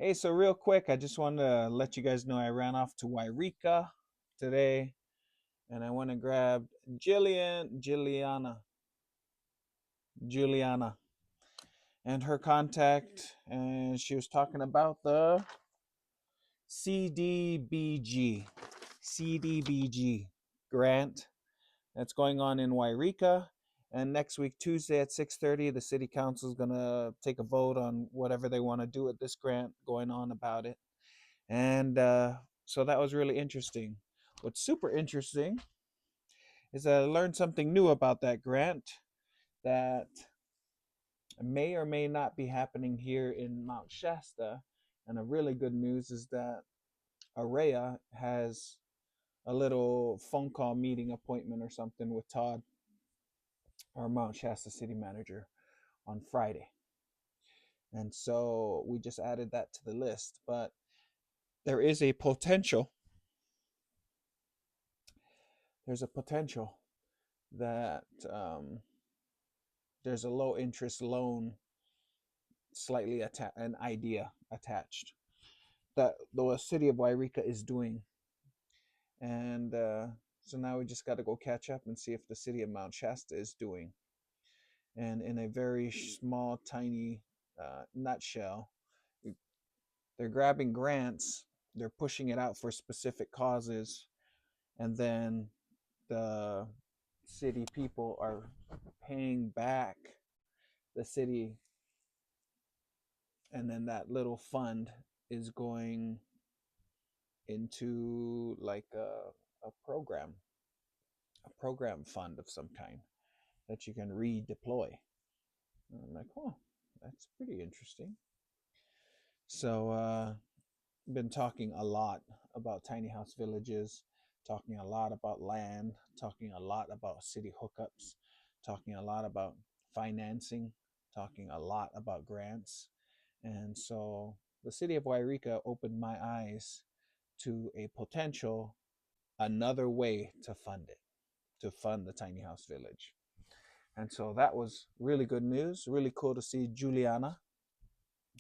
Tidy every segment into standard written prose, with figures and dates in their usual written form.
Hey, so real quick, I just wanted to let you guys know I ran off to Yreka today and I went and grabbed Juliana, and her contact, and she was talking about the CDBG, CDBG grant that's going on in Yreka. And next week, Tuesday at 6:30, the city council is gonna take a vote on whatever they want to do with this grant going on about it. And so that was really interesting. What's super interesting is that I learned something new about that grant that may or may not be happening here in Mount Shasta. And a really good news is that Yreka has a little phone call meeting appointment or something with Todd, our Mount Shasta city manager, on Friday. And so we just added that to the list. But there is a potential, there's a potential that there's a low interest loan, slightly an idea attached that the city of Yreka is doing. And so now we just got to go catch up and see if the city of Mount Shasta is doing. And in a very small, tiny nutshell, they're grabbing grants, they're pushing it out for specific causes, and then the city people are paying back the city, and then that little fund is going into like a program fund of some kind that you can redeploy. And I'm like, oh, that's pretty interesting. So been talking a lot about tiny house villages, talking a lot about land, talking a lot about city hookups, talking a lot about financing, talking a lot about grants. And so the city of Yreka opened my eyes to a potential another way to fund it, to fund the tiny house village. And so that was really good news. Really cool to see Juliana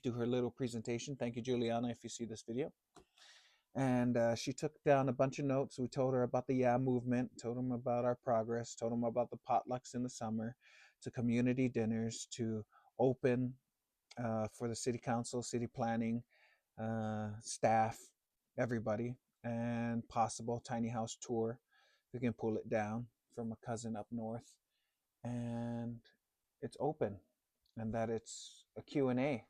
do her little presentation. Thank you, Juliana, if you see this video. And she took down a bunch of notes. We told her about the YeahMovement, told them about our progress, told them about the potlucks in the summer, to community dinners, to open for the city council, city planning, staff, everybody, and possible tiny house tour. We can pull it down from a cousin up north. And it's open, and that it's a Q&A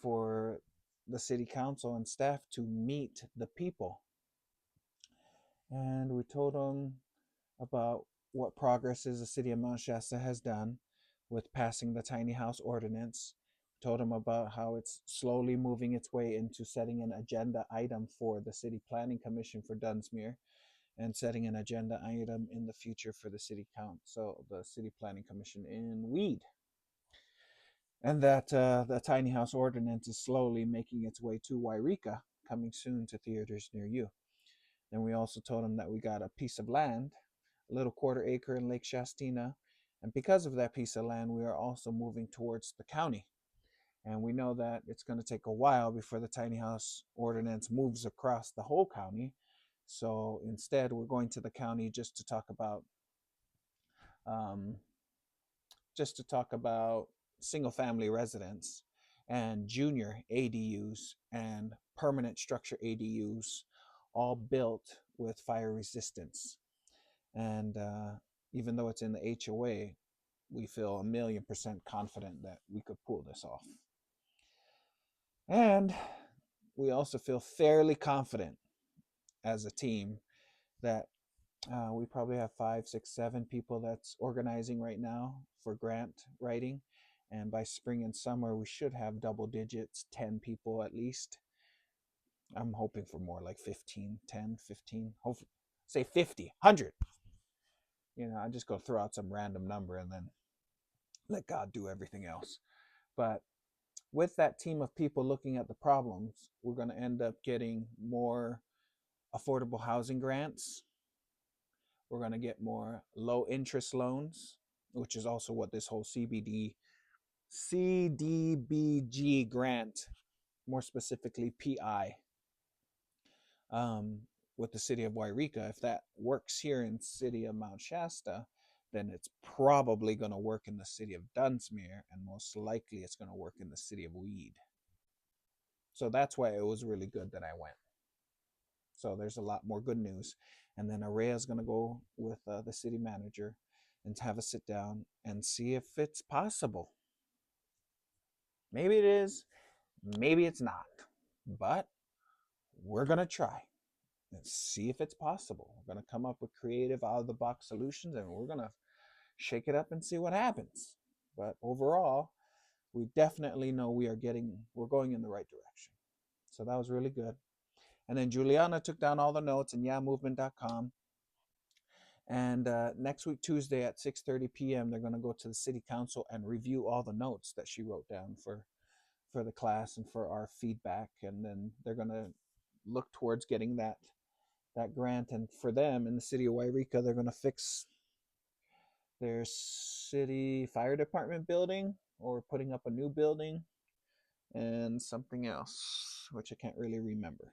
for the city council and staff to meet the people. And we told them about what progresses the city of Mount Shasta has done with passing the tiny house ordinance. We told them about how it's slowly moving its way into setting an agenda item for the city planning commission for Dunsmuir, and setting an agenda item in the future for the city council, the city planning commission in Weed. And that the tiny house ordinance is slowly making its way to Yreka, coming soon to theaters near you. Then we also told them that we got a piece of land, a little quarter acre in Lake Shastina, and because of that piece of land, we are also moving towards the county. And we know that it's going to take a while before the tiny house ordinance moves across the whole county. So instead, we're going to the county just to talk about um, single family residence and junior ADUs and permanent structure ADUs, all built with fire resistance. And even though it's in the HOA, we feel 1,000,000% confident that we could pull this off. And we also feel fairly confident as a team that we probably have 5, 6, 7 people that's organizing right now for grant writing. And by spring and summer, we should have double digits, 10 people at least. I'm hoping for more like 15, 10, 15, hopefully, say 50, 100. I just go throw out some random number and then let God do everything else. But with that team of people looking at the problems, we're going to end up getting more affordable housing grants. We're going to get more low interest loans, which is also what this whole CDBG grant more specifically PI, um, with the city of Yreka. If that works here in city of Mount Shasta, then it's probably going to work in the city of Dunsmuir, and most likely it's going to work in the city of Weed. So that's why it was really good that I went. So there's a lot more good news. And then Araya is going to go with the city manager and have a sit down and see if it's possible. Maybe it is, maybe it's not. But we're going to try and see if it's possible. We're going to come up with creative, out of the box solutions, and we're going to shake it up and see what happens. But overall, we definitely know we're going in the right direction. So that was really good. And then Juliana took down all the notes in YeahMovement.com. And next week, Tuesday at 6:30 p.m., they're going to go to the city council and review all the notes that she wrote down for the class and for our feedback. And then they're going to look towards getting that grant. And for them in the city of Yreka, they're going to fix their city fire department building, or putting up a new building, and something else, which I can't really remember.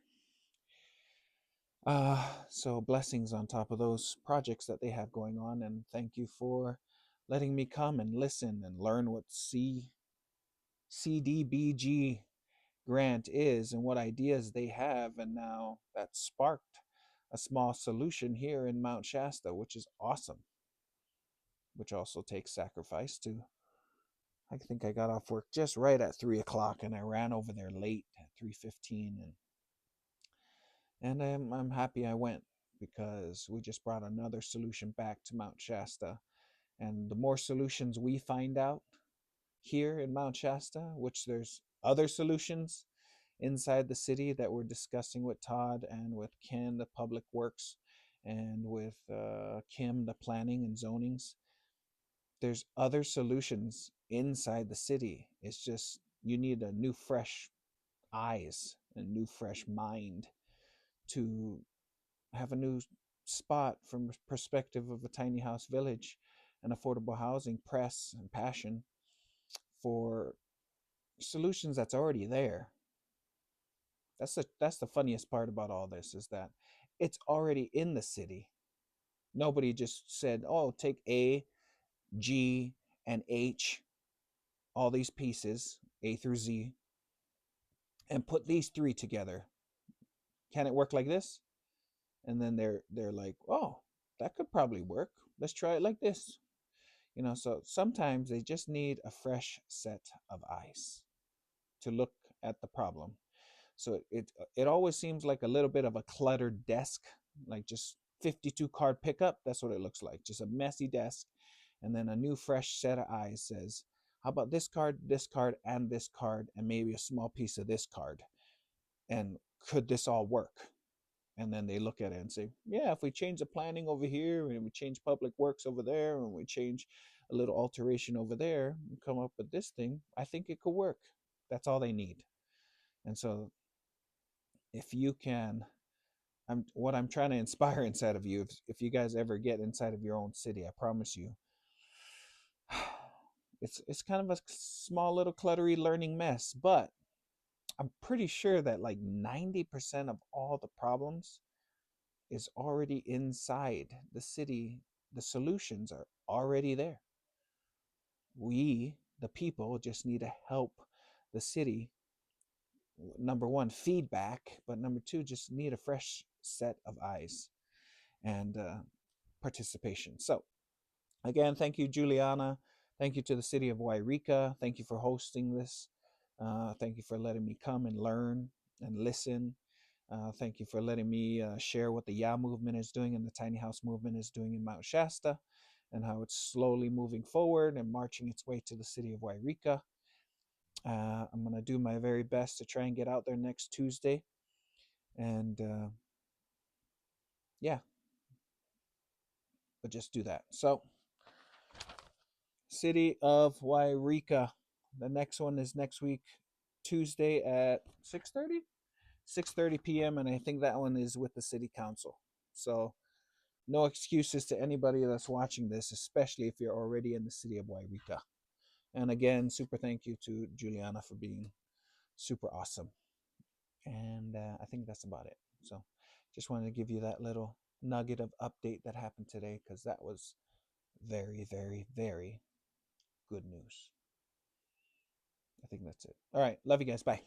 So blessings on top of those projects that they have going on, and thank you for letting me come and listen and learn what CDBG grant is and what ideas they have, and now that sparked a small solution here in Mount Shasta, which is awesome, which also takes sacrifice to. I think I got off work just right at 3 o'clock, and I ran over there late at 3:15, and I'm happy I went, because we just brought another solution back to Mount Shasta. And the more solutions we find out here in Mount Shasta, which there's other solutions inside the city that we're discussing with Todd and with Ken, the public works, and with Kim, the planning and zonings. There's other solutions inside the city. It's just you need a new, fresh eyes and new, fresh mind to have a new spot from the perspective of a tiny house village and affordable housing press and passion for solutions that's already there. That's the funniest part about all this, is that it's already in the city. Nobody just said, "Oh, take A, G, and H, all these pieces, A through Z, and put these three together. Can it work like this?" And then they're like, "Oh, that could probably work. Let's try it like this." So sometimes they just need a fresh set of eyes to look at the problem. So it always seems like a little bit of a cluttered desk, like just 52 card pickup. That's what it looks like, just a messy desk. And then a new fresh set of eyes says, "How about this card, and this card, and maybe a small piece of this card? And could this all work?" And then they look at it and say, "Yeah, if we change the planning over here, and we change public works over there, and we change a little alteration over there, and come up with this thing, I think it could work." That's all they need. And so if you can, I'm trying to inspire inside of you, if you guys ever get inside of your own city, I promise you, it's kind of a small little cluttery learning mess, but I'm pretty sure that like 90% of all the problems is already inside the city. The solutions are already there. We, the people, just need to help the city. Number one, feedback, but number two, just need a fresh set of eyes and participation. So, again, thank you, Juliana. Thank you to the city of Yreka. Thank you for hosting this. Thank you for letting me come and learn and listen. Thank you for letting me share what the YeahMovement movement is doing and the tiny house movement is doing in Mount Shasta, and how it's slowly moving forward and marching its way to the city of Yreka. I'm going to do my very best to try and get out there next Tuesday. And yeah, but just do that. So, city of Yreka. The next one is next week, Tuesday at 6:30? 6:30 p.m. And I think that one is with the city council. So no excuses to anybody that's watching this, especially if you're already in the city of Yreka. And again, super thank you to Juliana for being super awesome. And I think that's about it. So just wanted to give you that little nugget of update that happened today, because that was very, very, very good news. I think that's it. All right. Love you guys. Bye.